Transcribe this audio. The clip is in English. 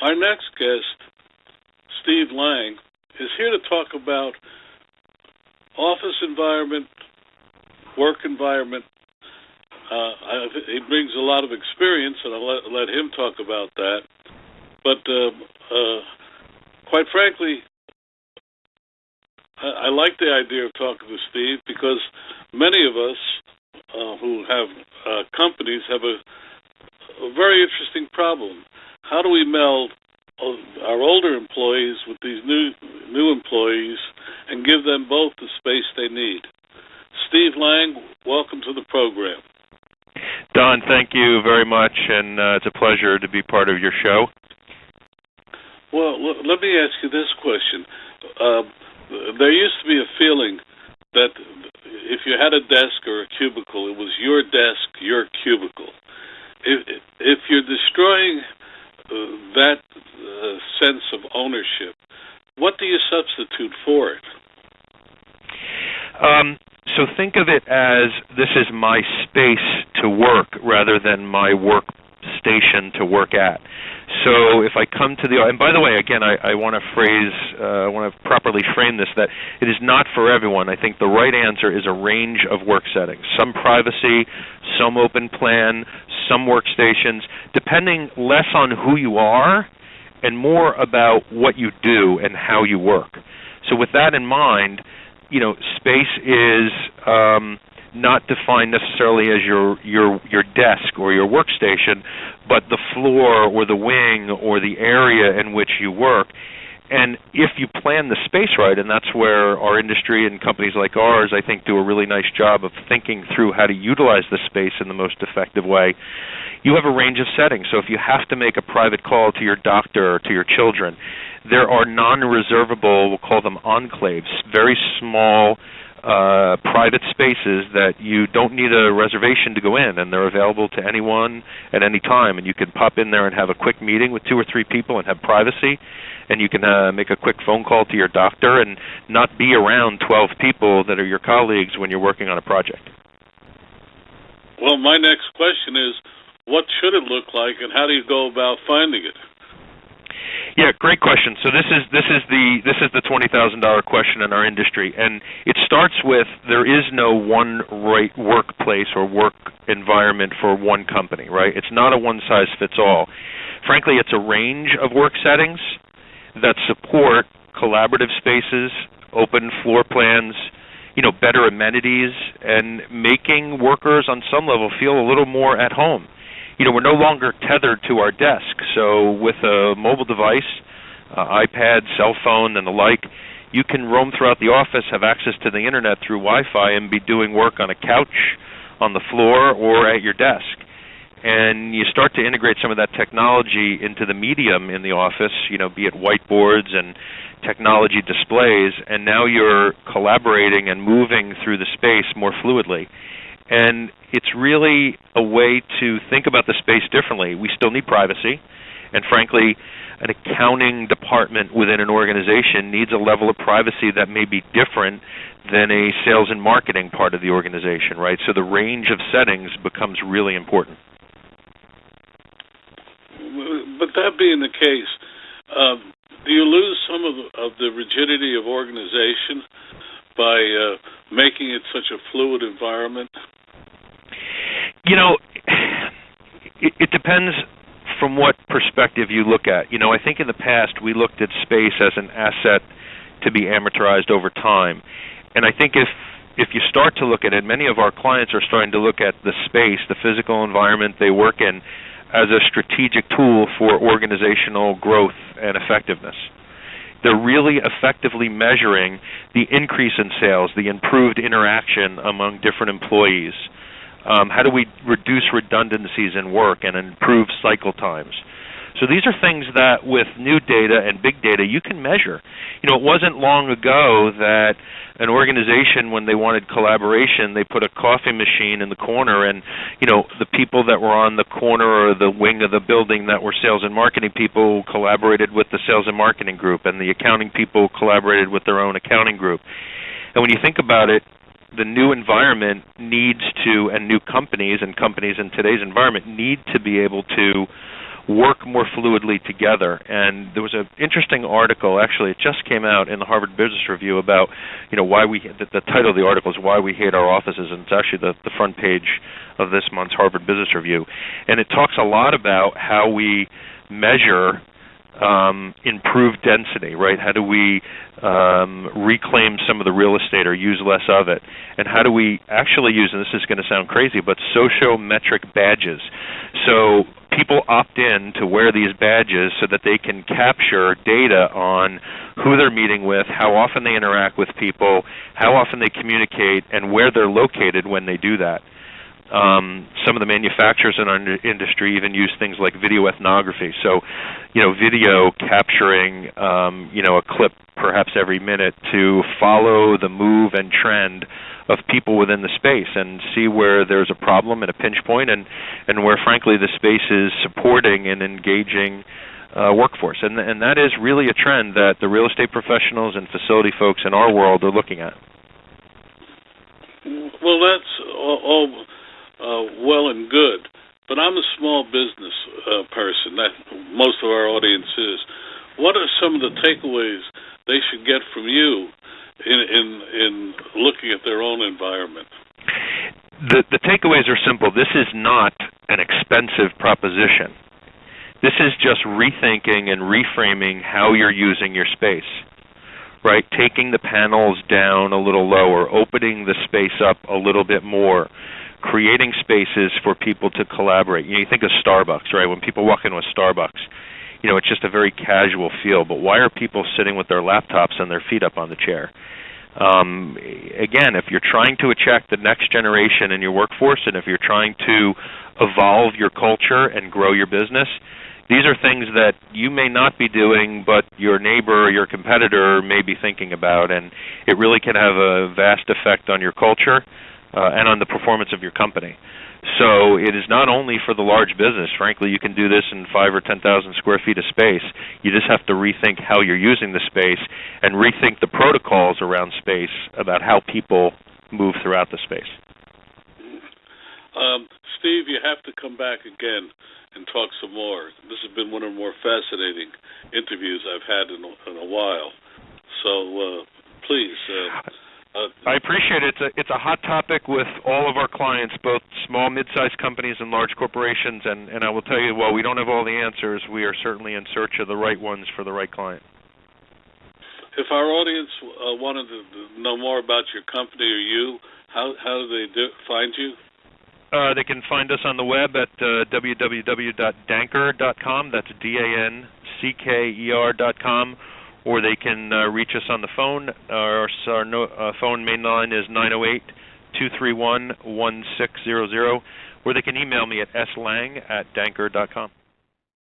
Our next guest, Steve Lang, is here to talk about office environment, work environment. He brings a lot of experience, and I'll let him talk about that. But quite frankly, I like the idea of talking to Steve because many of us who have companies have a very interesting problem. How do we meld our older employees with these new employees and give them both the space they need? Steve Lang, welcome to the program. Don, thank you very much, and it's a pleasure to be part of your show. Well, let me ask you this question. There used to be a feeling that if you had a desk or a cubicle, it was your desk, your cubicle. If you're destroying that sense of ownership, what do you substitute for it? So think of it as this is my space to work rather than my workstation to work at. So if I come to and by the way, again, I want to properly frame this, that it is not for everyone. I think the right answer is a range of work settings, some privacy, some open plan, some workstations, depending less on who you are and more about what you do and how you work. So with that in mind, space is not defined necessarily as your desk or your workstation, but the floor or the wing or the area in which you work. And if you plan the space right, and that's where our industry and companies like ours, I think, do a really nice job of thinking through how to utilize the space in the most effective way, you have a range of settings. So if you have to make a private call to your doctor or to your children, there are non-reservable, we'll call them enclaves, very small private spaces that you don't need a reservation to go in, and they're available to anyone at any time. And you can pop in there and have a quick meeting with 2 or 3 people and have privacy, and you can make a quick phone call to your doctor and not be around 12 people that are your colleagues when you're working on a project. Well, my next question is, what should it look like, and how do you go about finding it? Yeah, great question. So this is the $20,000 question in our industry, and it starts with there is no one right workplace or work environment for one company, right? It's not a one-size-fits-all. Frankly, it's a range of work settings that support collaborative spaces, open floor plans, better amenities, and making workers on some level feel a little more at home. We're no longer tethered to our desk. So with a mobile device, iPad, cell phone, and the like, you can roam throughout the office, have access to the Internet through Wi-Fi, and be doing work on a couch, on the floor, or at your desk. And you start to integrate some of that technology into the medium in the office, be it whiteboards and technology displays, and now you're collaborating and moving through the space more fluidly. And it's really a way to think about the space differently. We still need privacy, and frankly, an accounting department within an organization needs a level of privacy that may be different than a sales and marketing part of the organization, right? So the range of settings becomes really important. But that being the case, do you lose some of the rigidity of organization by making it such a fluid environment? It depends from what perspective you look at. I think in the past we looked at space as an asset to be amortized over time. And I think if you start to look at it, many of our clients are starting to look at the space, the physical environment they work in, as a strategic tool for organizational growth and effectiveness. They're really effectively measuring the increase in sales, the improved interaction among different employees. How do we reduce redundancies in work and improve cycle times? So these are things that with new data and big data you can measure. It wasn't long ago that an organization, when they wanted collaboration, they put a coffee machine in the corner, and the people that were on the corner or the wing of the building that were sales and marketing people collaborated with the sales and marketing group, and the accounting people collaborated with their own accounting group. And when you think about it, the new environment needs to, and new companies and companies in today's environment need to be able to work more fluidly together. And there was an interesting article, actually it just came out in the Harvard Business Review about, why the title of the article is Why We Hate Our Offices, and it's actually the front page of this month's Harvard Business Review. And it talks a lot about how we measure improved density, right? How do we reclaim some of the real estate or use less of it? And how do we actually use, and this is going to sound crazy, but sociometric badges. So people opt in to wear these badges so that they can capture data on who they're meeting with, how often they interact with people, how often they communicate, and where they're located when they do that. Some of the manufacturers in our industry even use things like video ethnography. So, video capturing, a clip perhaps every minute to follow the move and trend of people within the space and see where there's a problem and a pinch point, and where, frankly, the space is supporting and engaging workforce. And that is really a trend that the real estate professionals and facility folks in our world are looking at. Well, that's all well and good, but I'm a small business person. That most of our audience is. What are some of the takeaways they should get from you in looking at their own environment? The takeaways are simple. This is not an expensive proposition. This is just rethinking and reframing how you're using your space, right? Taking the panels down a little lower, opening the space up a little bit more, creating spaces for people to collaborate. You think of Starbucks, right? When people walk into a Starbucks, it's just a very casual feel. But why are people sitting with their laptops and their feet up on the chair? Again, if you're trying to attract the next generation in your workforce, and if you're trying to evolve your culture and grow your business, these are things that you may not be doing, but your neighbor or your competitor may be thinking about, and it really can have a vast effect on your culture and on the performance of your company. So it is not only for the large business. Frankly, you can do this in 5,000 or 10,000 square feet of space. You just have to rethink how you're using the space and rethink the protocols around space about how people move throughout the space. Steve, you have to come back again and talk some more. This has been one of the more fascinating interviews I've had in a while. So please. I appreciate it. It's a hot topic with all of our clients, both small, mid-sized companies and large corporations, and I will tell you, while we don't have all the answers, we are certainly in search of the right ones for the right client. If our audience wanted to know more about your company or you, how do they find you? They can find us on the web at www.danker.com. That's DANCKER.com. Or they can reach us on the phone. Our phone main line is 908-231-1600. Or they can email me at slang@danker.com.